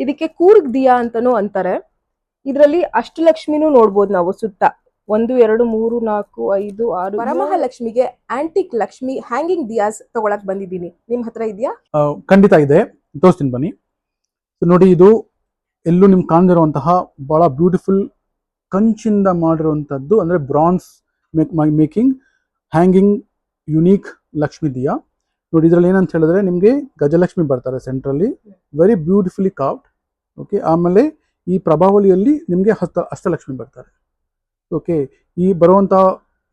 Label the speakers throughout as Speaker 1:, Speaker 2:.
Speaker 1: ಇದಕ್ಕೆ ಕೂರ್ಗ್ ದಿಯಾ ಅಂತಾನೂ ಅಂತಾರೆ. ಇದರಲ್ಲಿ ಅಷ್ಟಲಕ್ಷ್ಮಿನೂ ನೋಡ್ಬೋದು ನಾವು ಸುತ್ತ. 1 2 3 4 5 6 ವರಮಹಾಲಕ್ಷ್ಮಿಗೆ ಆಂಟಿಕ್ ಲಕ್ಷ್ಮಿ ಹ್ಯಾಂಗಿಂಗ್ ದಿಯಾಸ್ ತಗೊಳಕ್ ಬಂದಿದ್ದೀನಿ. ನಿಮ್ ಹತ್ರ ಇದೆಯಾ?
Speaker 2: ಖಂಡಿತ ಇದೆ, ತೋರಿಸ್ತೀನಿ ಬನ್ನಿ. ನೋಡಿ, ಇದು ಎಲ್ಲೂ ನಿಮ್ಗೆ ಕಾಣದಿರುವಂತಹ ಬಹಳ ಬ್ಯೂಟಿಫುಲ್ ಕಂಚಿಂದ ಮಾಡಿರುವಂತದ್ದು, ಅಂದ್ರೆ bronze making hanging unique Lakshmi diya. ನೋಡಿ, ಇದ್ರಲ್ಲಿ ಏನಂತ ಹೇಳಿದ್ರೆ ನಿಮಗೆ ಗಜಲಕ್ಷ್ಮಿ ಬರ್ತಾರೆ ಸೆಂಟ್ರಲ್ಲಿ, ವೆರಿ ಬ್ಯೂಟಿಫುಲಿ ಕಾರ್ವ್ಡ್. ಓಕೆ, ಆಮೇಲೆ ಈ ಪ್ರಭಾವಳಿಯಲ್ಲಿ ನಿಮಗೆ ಅಷ್ಟಲಕ್ಷ್ಮಿ ಬರ್ತಾರೆ. ಓಕೆ, ಈ ಬರುವಂಥ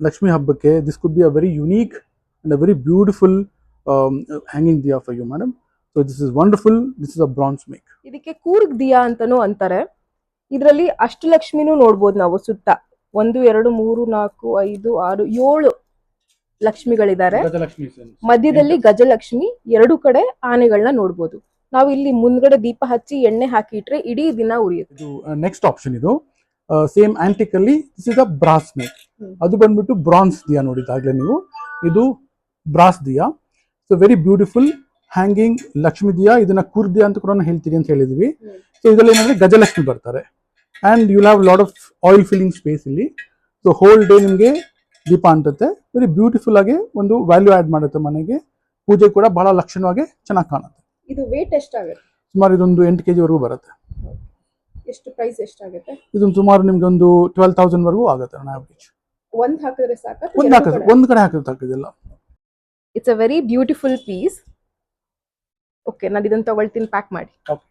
Speaker 2: ಲಕ್ಷ್ಮಿ ಹಬ್ಬಕ್ಕೆ this could be a very unique and a very beautiful hanging diya for you madam. So this is wonderful. This is a bronze make.
Speaker 1: ಇದಕ್ಕೆ ಕೂರ್ಗ್ ದಿಯಾ ಅಂತಾನೂ ಅಂತಾರೆ. ಇದರಲ್ಲಿ ಅಷ್ಟಲಕ್ಷ್ಮಿನೂ ನೋಡ್ಬೋದು ನಾವು ಸುತ್ತ. 1 2 3 4 5 6 7 ಲಕ್ಷ್ಮಿಗಳಿದ್ದಾರೆ. ಮಧ್ಯದಲ್ಲಿ ಗಜಲಕ್ಷ್ಮಿ, 2 ಕಡೆ ಆನೆಗಳನ್ನ ನೋಡ್ಬೋದು. ನಾವು ಇಲ್ಲಿ ಮುಂದ್ಗಡೆ ದೀಪ ಹಚ್ಚಿ ಎಣ್ಣೆ ಹಾಕಿ ಇಟ್ರೆ ಇಡೀ ದಿನ ಉರಿಯುತ್ತೆ.
Speaker 2: ಇದು ನೆಕ್ಸ್ಟ್ ಆಪ್ಷನ್. ಇದು ಸೇಮ್ ಆಂಟಿಕ್ ಅಲ್ಲಿ this is a brass make. ಅದು ಬಂದ್ಬಿಟ್ಟು ಬ್ರಾನ್ಸ್ ದಿಯಾ ನೋಡಿದಾಗ್ಲೇ ನೀವು. ಇದು brass diya. So very beautiful hanging Lakshmi diya. ಇದನ್ನ ಕೂರ್ಗ್ ದಿಯಾ ಅಂತ ಕೂಡ ಹೇಳ್ತೀರಿ ಅಂತ ಹೇಳಿದ್ವಿ. ಸೊ ಇದರಲ್ಲಿ ಏನಂದ್ರೆ ಗಜಲಕ್ಷ್ಮಿ ಬರ್ತಾರೆ and you have lot of oil filling space ಇಲ್ಲಿ. ಸೊ ಹೋಲ್ ಡೇ ನಿಮಗೆ ದೀಪ ಅಂತತೆ ವೆರಿ ಬ್ಯೂಟಿಫುಲ್ ಆಗಿ ಒಂದು ವ್ಯಾಲ್ಯೂ ಆಡ್ ಮಾಡುತ್ತೆ ಮನೆಗೆ. ಪೂಜೆ ಕೂಡ ಬಹಳ ಲಕ್ಷಣವಾಗಿ ಚೆನ್ನಾಗಿ ಕಾಣುತ್ತೆ.
Speaker 1: ಇದು ವೇಟ್ ಎಷ್ಟಾಗುತ್ತೆ?
Speaker 2: ಸುಮಾರು ಇದೊಂದು 8 kg ವರೆಗೂ ಬರುತ್ತೆ.
Speaker 1: ಎಷ್ಟು ಪ್ರೈಸ್ ಎಷ್ಟಾಗುತ್ತೆ?
Speaker 2: ಇದೊಂದು ಸುಮಾರು ನಿಮ್ಗೆ ಒಂದು 12,000 ವರೆಗೂ ಆಗುತ್ತೆ ಆನ್ ಆವರೇಜ್.
Speaker 1: ಒಂದು ಹಾಕಿದ್ರೆ ಸಾಕು?
Speaker 2: ಒಂದು ಕಡೆ ಹಾಕಿಲ್ಲ.
Speaker 1: It's a very beautiful piece. Okay, ನಾನು ಇದನ್ನ ತಗೊಳ್ತೀನಿ, ಪ್ಯಾಕ್ ಮಾಡಿ.
Speaker 2: ಓಕೆ.